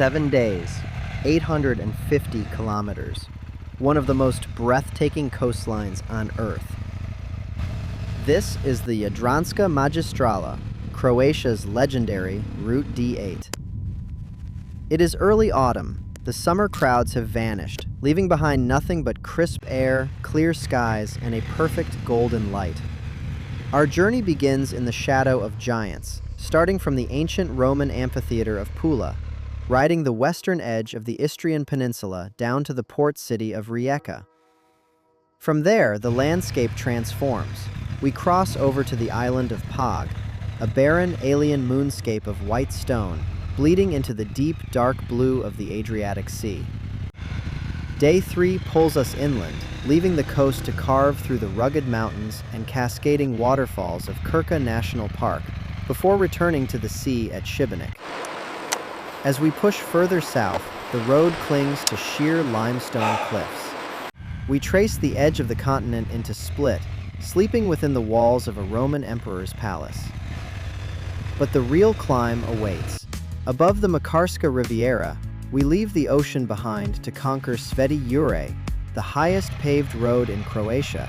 7 days, 850 kilometers, one of the most breathtaking coastlines on Earth. This is the Jadranska Magistrala, Croatia's legendary Route D8. It is early autumn. The summer crowds have vanished, leaving behind nothing but crisp air, clear skies, and a perfect golden light. Our journey begins in the shadow of giants, starting from the ancient Roman amphitheater of Pula, riding the western edge of the Istrian Peninsula down to the port city of Rijeka. From there, the landscape transforms. We cross over to the island of Pag, a barren alien moonscape of white stone, bleeding into the deep, dark blue of the Adriatic Sea. Day 3 pulls us inland, leaving the coast to carve through the rugged mountains and cascading waterfalls of Krka National Park, before returning to the sea at Šibenik. As we push further south, the road clings to sheer limestone cliffs. We trace the edge of the continent into Split, sleeping within the walls of a Roman emperor's palace. But the real climb awaits. Above the Makarska Riviera, we leave the ocean behind to conquer Sveti Jure, the highest paved road in Croatia,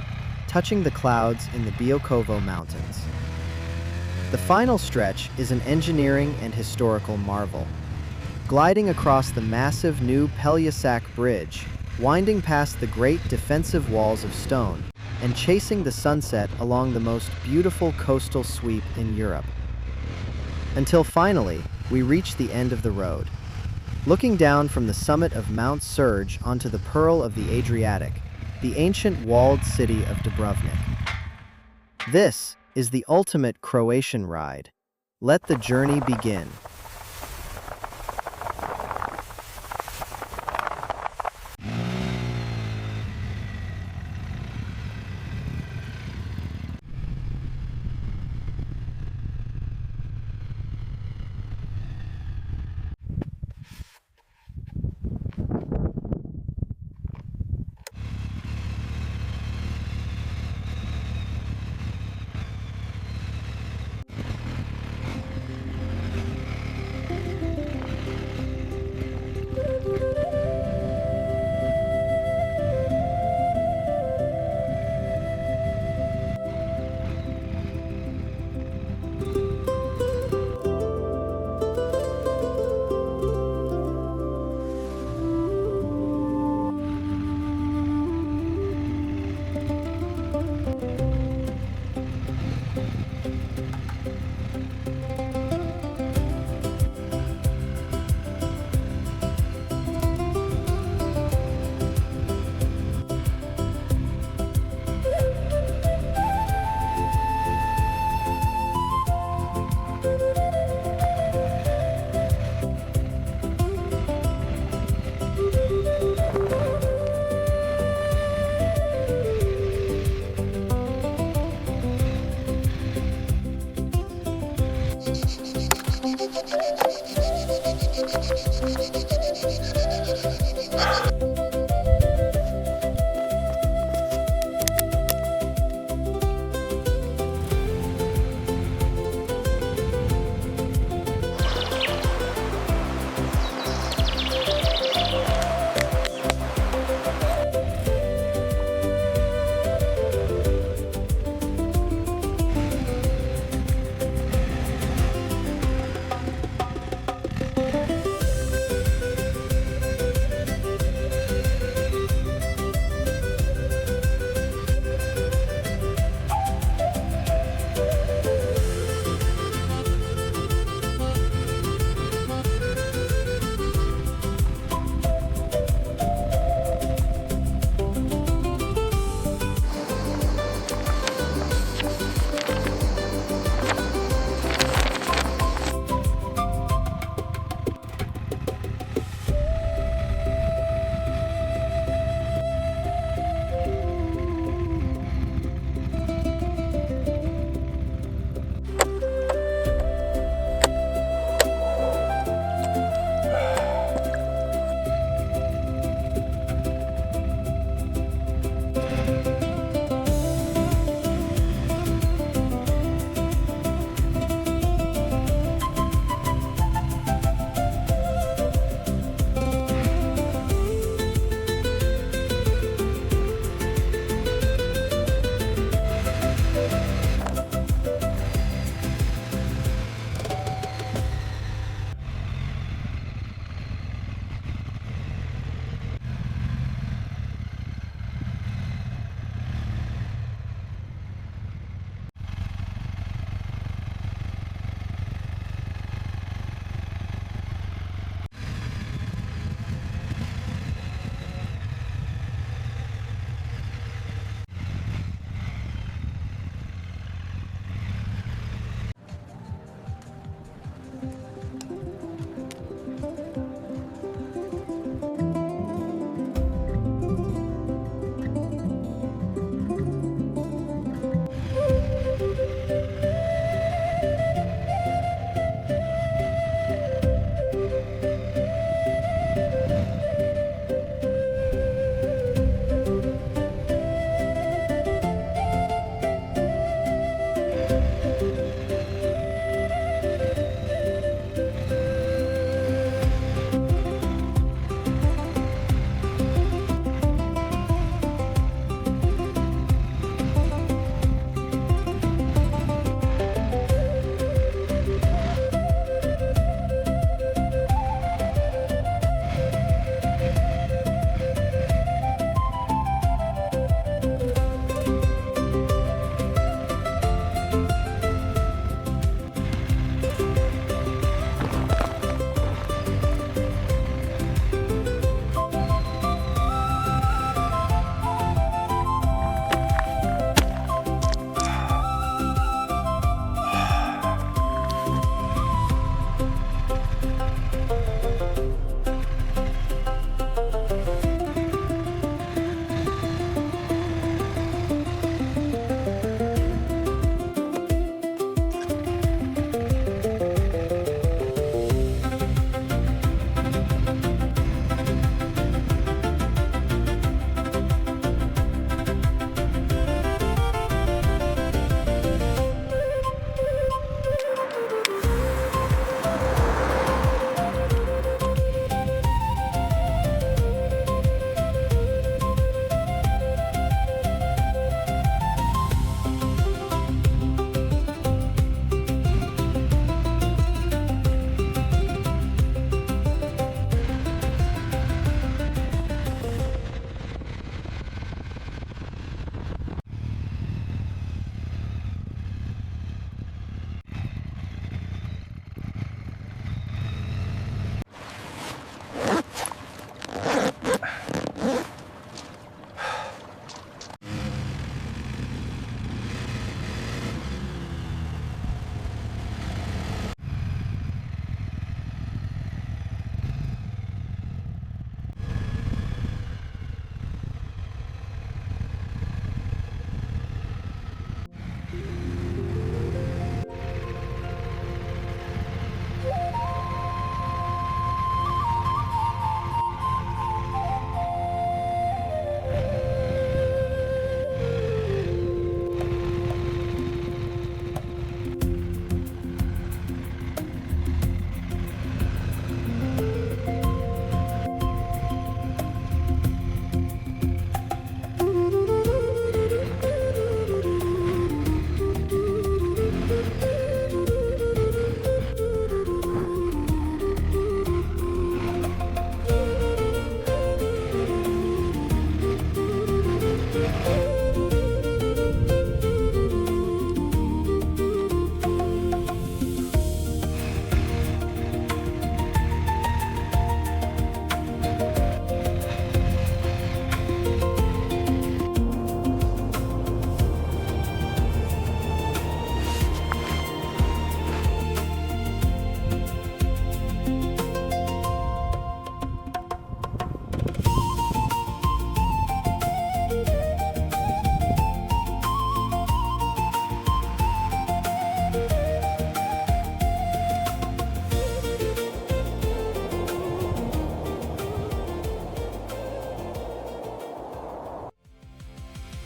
touching the clouds in the Biokovo Mountains. The final stretch is an engineering and historical marvel. Gliding across the massive new Peljasak Bridge, winding past the great defensive walls of stone, and chasing the sunset along the most beautiful coastal sweep in Europe. Until finally, we reach the end of the road. Looking down from the summit of Mount Surge onto the pearl of the Adriatic, the ancient walled city of Dubrovnik. This is the ultimate Croatian ride. Let the journey begin.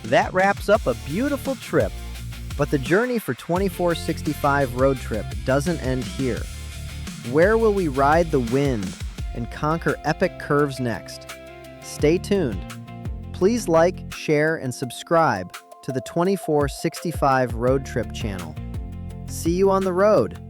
That wraps up a beautiful trip. But the journey for 2465 Road Trip doesn't end here. Where will we ride the wind and conquer epic curves next? Stay tuned. Please like, share, and subscribe to the 2465 Road Trip channel. See you on the road.